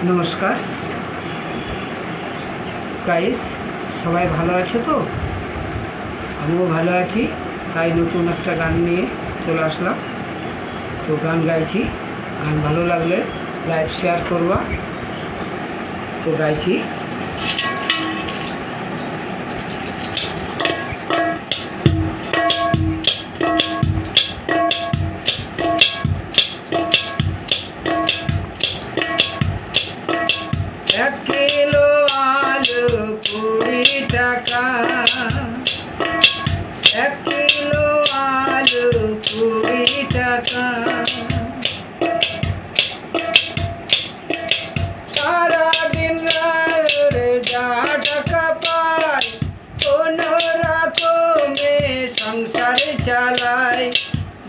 নমস্কার গাইস, সবাই ভালো আছে তো? আমিও ভালো আছি। তাই নতুন একটা গান নিয়ে চলে আসলাম। তো গান গাইছি, গান ভালো লাগলে লাইভ শেয়ার করবা। তো গাইছি। এক কিলো আলু 20 টাকা, এক কিলো আলু 20 টাকা। সারাদিন রায়রে যা টাকা পাই, কোনো রকমে সংসার চালাই।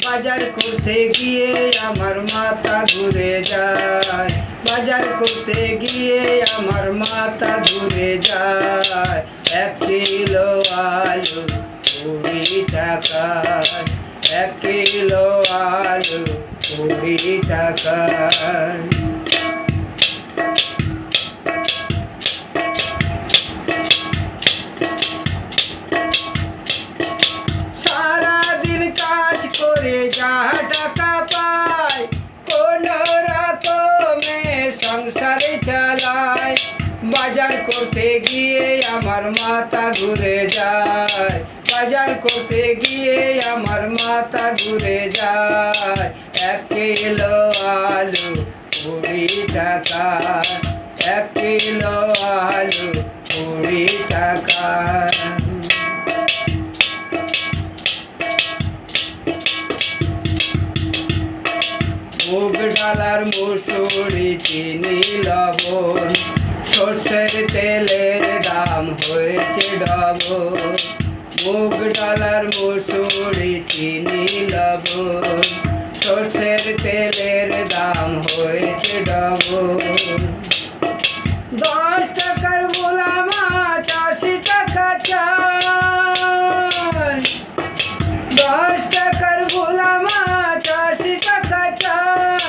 বাজার করতে গিয়ে আমার মাথা ঘুরে যায়, বাজার করতে গিয়ে আমার মাথা ঘুরে যায়। এক কিলো আলু 20 টাকা, এক কিলো আলু 20 টাকা। সারাদিন কাজ করে যা টাকা পাই, কোনো রকমে সংসারে চালাই। বাজার করতে গিয়ে আমার মাথা ঘুরে যায়, বাজার করতে গিয়ে আমার মাথা ঘুরে যায়। এক কিলো আলু 20 টাকা, এক কিলো আলু 20 টাকা। মুগ ডালার মুসুরি চিনি লবণ, সর্ষের তেলের দাম হয়েছে ডবল। মুগ ডালার মুসুরি চিনি লবণ, সর্ষের তেলের দাম হয়েছে ডবল। 10 টাকার ভোলা মাছ 80 টাকা চাই, 10 টাকার ভোলা মাছ 80 টাকা চাই।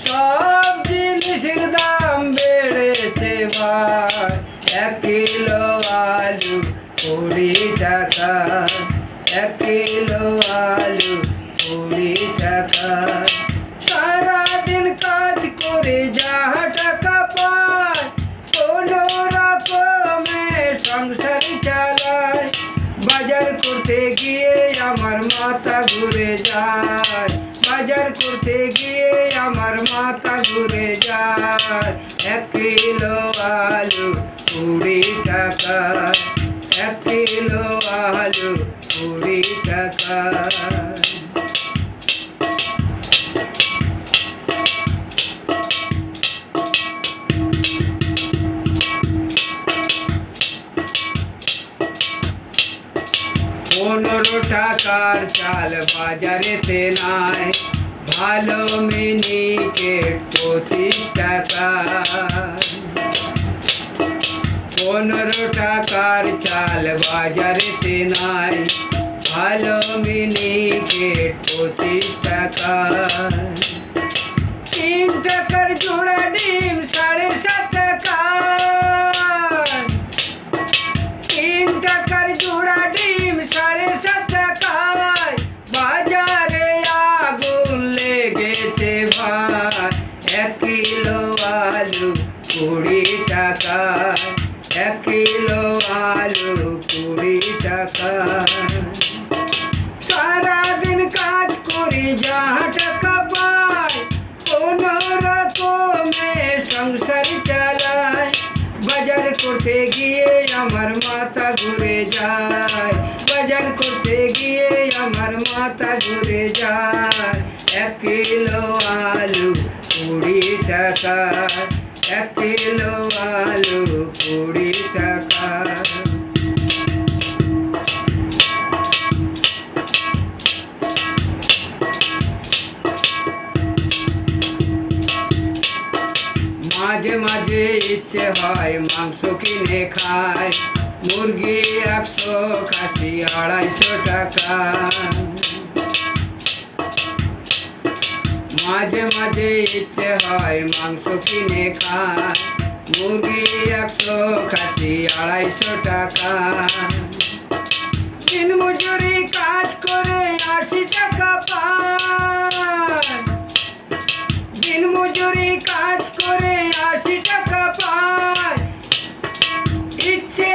সব জিনিসের দাম বেড়েছে ভাই। এক কিলো আলু 20 টাকা, এক কিলো আলু 20 টাকা। সারাদিন কাজ করে যা টাকা পাই, কোনো রকমে সংসার চালাই। বাজার করতে গিয়ে আমার মাথা ঘুরে যায়, বাজার করতে গিয়ে আমার মাথা ঘুরে যায়। এক কিলো আলু 20 টাকা, এক কিলো আলু 20 টাকা। পনেরো টাকার চাল বাজারেতে নাই, ভালো মিনিকেট 25 টাকা। 15 টাকার চাল বাজারেতে নাই, ভালো মিনিকেট 25 টাকা। 3 টাকার জোড়া ডিম 7.5 টাকা, 3 টাকার জোড়া ডিম 7.5 টাকায়। বাজারে আগুন লেগেছে ভাই। এক কিলো আলু 20 টাকা, এক কিলো আলু 20 টাকা। সারাদিন কাজ করি যা টাকা পাই, কোনো রকমে সংসার চালাই। বাজার করতে গিয়ে আমার মাথা ঘুরে যায়, বাজার করতে গিয়ে আমার মাথা ঘুরে যায়। এক কিলো আলু 20 টাকা, এক কিলো আলু 20 টাকা। মাঝে মাঝে ইচ্ছে হয় মাংস কিনে খাই, মুরগি 100, খাসি 250 টাকা। মাঝে মাঝে ইচ্ছে হয় মাংস কিনে খায়, মুরগি 100, খাসি 250 টাকা। দিন মজুরি কাজ করে 80 টাকা পায়, দিন মজুরি কাজ করে 80 টাকা পায়। ইচ্ছে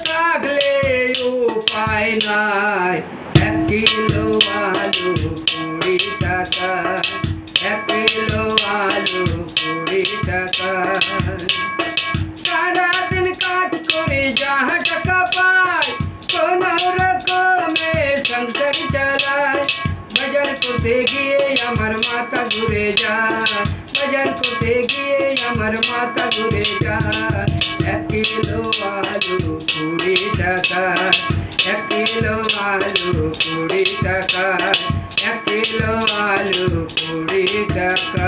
থাকলে উপায় নাই, 1 কিলো আলু 20 টাকা, 1 কিলো আলু 20 টাকা। সারাদিন কাজ করে যাহা টাকা পায়, কোন রকমে সংসার চালায়। বাজার করতে গিয়ে আমার মাথা ঘুরে যায়, বাজার করতে গিয়ে আমার মাথা ঘুরে যায়। 1 কিলো আলু 20 টাকা, 1 কিলো আলু 20 টাকা, 1 কিলো আলু 20 টাকা।